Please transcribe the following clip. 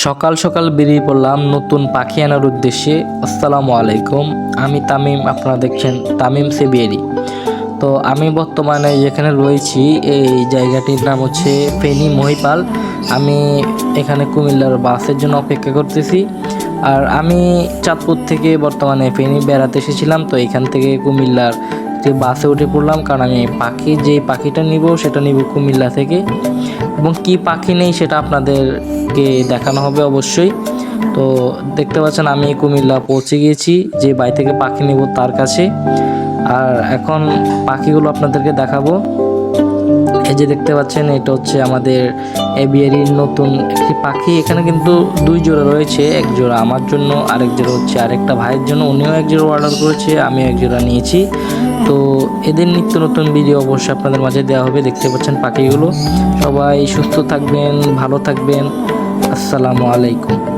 সকাল সকাল বেরিয়ে পড়লাম নতুন পাখি আনার উদ্দেশ্যে। আসসালামু আলাইকুম, আমি তামিম, আপনারা দেখছেন তামিম সেবিয়ারি। তো আমি বর্তমানে যেখানে রয়েছি এই জায়গাটির নাম হচ্ছে ফেনী মহিপাল। আমি এখানে কুমিল্লার বাসের জন্য অপেক্ষা করতেছি। আর আমি চাঁদপুর থেকে বর্তমানে ফেনী বেড়াতে এসেছিলাম, তো এখান থেকে কুমিল্লার যে বাসে উঠে পড়লাম, কারণ আমি যেই পাখিটা নিব সেটা নিব কুমিল্লা থেকে, এবং কি পাখি নেই সেটা আপনাদেরকে দেখানো হবে অবশ্যই। তো দেখতে পাচ্ছেন আমি কুমিল্লা পৌঁছে গিয়েছি, যে বাই থেকে পাখি নেব তার কাছে। আর এখন পাখিগুলো আপনাদেরকে দেখাবো। এই যে দেখতে পাচ্ছেন, এটা হচ্ছে আমাদের এভিয়ারির নতুন একটি পাখি। এখানে কিন্তু দুই জোড়া রয়েছে, এক জোড়া আমার জন্য, আরেক জোড়া হচ্ছে আরেকটা ভাইয়ের জন্য। উনিও এক জোড়া অর্ডার করেছে, আমিও এক জোড়া নিয়েছি। তো এদের নিত্য নতুন ভিডিও অবশ্যই আপনাদের মাঝে দেওয়া হবে। দেখতে পাচ্ছেন পাখিগুলো। সবাই সুস্থ থাকবেন, ভালো থাকবেন। আসসালামু আলাইকুম।